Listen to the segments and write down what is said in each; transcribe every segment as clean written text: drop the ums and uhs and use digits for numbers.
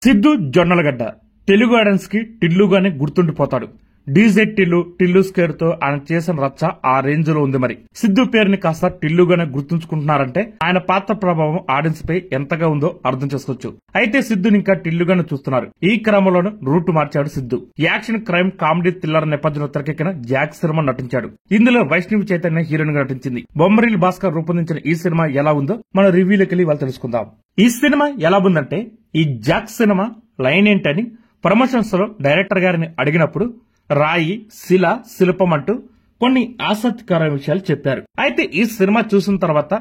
Siddhu Jonnalagadda Telugu audience కి టిల్లుగానే గుర్తుండిపోతాడు. DJ Tillu scare తో ఆయన చేసిన రచ్చ ఆ రేంజ్ లో ఉంది. మరి సిద్ధు పేరుని కాస్త టిల్లుగానే గుర్తుంచుకుంటున్నారంటే ఆయన పాత్ర ప్రభావం ఆడియన్స్ పై ఎంతగా ఉందో అర్థం చేసుకోవచ్చు. అయితే సిద్ధుని ఇంకా టిల్లుగానే చూస్తున్నారు. ఈ క్రమంలోనే రూట్ మార్చాడు Siddhu. Action crime comedy thriller నేపథ్యంలో తెరకెక్కిన జాక్ సినిమా నటించాడు. ఇందులో వైష్ణవి చైతన్య హీరోయిన్ గా నటించింది. బొమ్మరిల్ భాస్కర్ రూపొందించిన ఈ సినిమా ఎలా ఉందో మన రివ్యూలోకి వెళ్ళి వాళ్ళు తెలుసుకుందాం. ఈ సినిమా ఎలా ఉందంటే, ఈ జాక్ సినిమా లైన్ ఏంటని ప్రమోషన్స్ లో డైరెక్టర్ గారిని అడిగినప్పుడు రాయి, శిల, శిల్పం అంటూ కొన్ని ఆసక్తికరమైన విషయాలు చెప్పారు. అయితే ఈ సినిమా చూసిన తర్వాత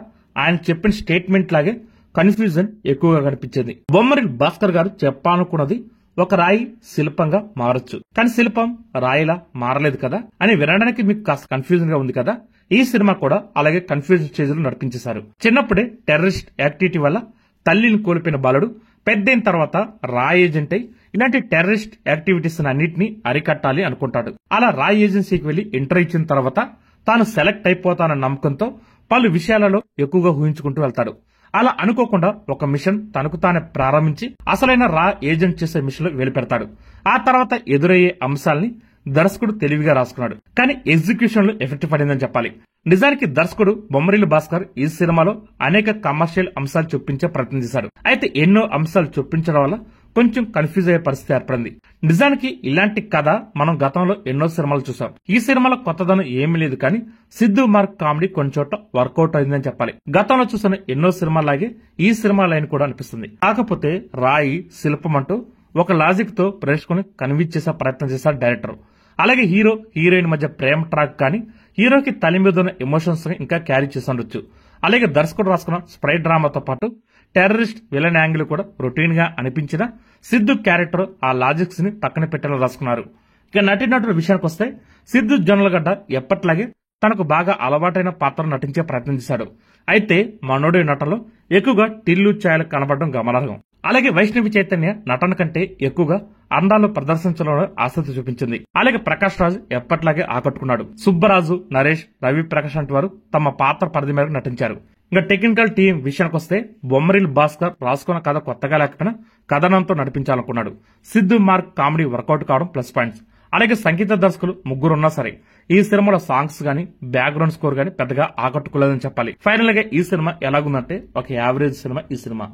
ఆయన చెప్పిన స్టేట్మెంట్ లాగే కన్ఫ్యూజన్ ఎక్కువగా కనిపించింది. బొమ్మరిల్ భాస్కర్ గారు చెప్పాలనుకున్నది ఒక రాయి శిల్పంగా మారొచ్చు, కానీ శిల్పం రాయిలా మారలేదు కదా అని వినడానికి మీకు కాస్త కన్ఫ్యూజన్ గా ఉంది కదా. ఈ సినిమా కూడా అలాగే కన్ఫ్యూజన్ స్టేజ్ లో నడిపించేశారు. చిన్నప్పుడే టెర్రరిస్ట్ యాక్టివిటీ వల్ల తల్లిని కోల్పోయిన బాలుడు పెద్దయిన తర్వాత రా ఏజెంట్ అయి ఇలాంటి టెర్రరిస్ట్ యాక్టివిటీస్ అన్నింటినీ అరికట్టాలి అనుకుంటాడు. అలా రా ఏజెన్సీకి వెళ్లి ఎంటర్ ఇచ్చిన తర్వాత తాను సెలెక్ట్ అయిపోతానన్న నమ్మకంతో పలు విషయాలలో ఎక్కువగా ఊహించుకుంటూ వెళ్తాడు. అలా అనుకోకుండా ఒక మిషన్ తనకు తానే ప్రారంభించి అసలైన రా ఏజెంట్ చేసే మిషన్ లో వెలిపెడతాడు. ఆ తర్వాత ఎదురయ్యే అంశాలని దర్శకుడు తెలివిగా రాసుకున్నాడు, కానీ ఎగ్జిక్యూషన్ లో ఎఫెక్ట్ పడిందని చెప్పాలి. నిజానికి దర్శకుడు బొమ్మరిల్ భాస్కర్ ఈ సినిమాలో అనేక కమర్షియల్ అంశాలు చొప్పించే ప్రయత్నం చేశాడు. అయితే ఎన్నో అంశాలు చొప్పించడం వల్ల కొంచెం కన్ఫ్యూజ్ అయ్యే పరిస్థితి ఏర్పడింది. నిజానికి ఇలాంటి కథ మనం గతంలో ఎన్నో సినిమాలు చూసాం. ఈ సినిమాలో కొత్తదనం ఏమీ లేదు, కానీ సిద్ధు మార్క్ కామెడీ కొన్ని చోట్ల వర్కౌట్ అయిందని చెప్పాలి. గతంలో చూసిన ఎన్నో సినిమాలాగే ఈ సినిమా లైన్ కూడా అనిపిస్తుంది. కాకపోతే రాయి, శిల్పం అంటూ ఒక లాజిక్ తో ప్రేక్షకుని కన్విన్స్ చేసే ప్రయత్నం చేశారు డైరెక్టర్. అలాగే హీరో హీరోయిన్ మధ్య ప్రేమ ట్రాక్ కానీ హీరోకి తల్లి మీద ఉన్న ఎమోషన్స్ ని ఇంకా క్యారీ చేసి ఉండొచ్చు. అలాగే దర్శకుడు రాసుకున్న స్ప్రై డ్రామాతో పాటు టెర్రరిస్ట్ విలన్ యాంగిల్ కూడా రొటీన్ గా అనిపించిన సిద్ధు క్యారెక్టర్ ఆ లాజిక్స్ ని పక్కన పెట్టేలా రాసుకున్నారు. ఇక నటీనటుల విషయానికి వస్తే సిద్ధు జొన్నలగడ్డ ఎప్పట్లాగే తనకు బాగా అలవాటైన పాత్రను నటించే ప్రయత్నం చేశాడు. అయితే మనోడి నటనలో ఎక్కువగా టిల్లు ఛాయలు కనబడడం గమనార్హం. అలాగే వైష్ణవి చైతన్య నటన కంటే ఎక్కువగా అందాలు ప్రదర్శించడంలో ఆసక్తి చూపించింది. అలాగే ప్రకాష్ రాజ్ ఎప్పట్లాగే ఆకట్టుకున్నాడు. సుబ్బరాజు, నరేష్, రవి ప్రకాష్ వంటి వారు తమ పాత్ర పరిధి మేరకు నటించారు. ఇంకా టెక్నికల్ టీం విషయానికి వస్తే బొమ్మరిల్ భాస్కర్ రాసుకున్న కథ కొత్తగా లేకపోయినా కథనంతో నడిపించాలనుకున్నాడు. సిద్ధు మార్క్ కామెడీ వర్కౌట్ కావడం ప్లస్ పాయింట్స్. అలాగే సంగీత దర్శకులు ముగ్గురున్నా సరే ఈ సినిమాలో సాంగ్స్ గానీ బ్యాక్గ్రౌండ్ స్కోర్ గానీ పెద్దగా ఆకట్టుకోలేదని చెప్పాలి. ఫైనల్ గా ఈ సినిమా ఎలాగుందంటే ఒక యావరేజ్ సినిమా ఈ సినిమా.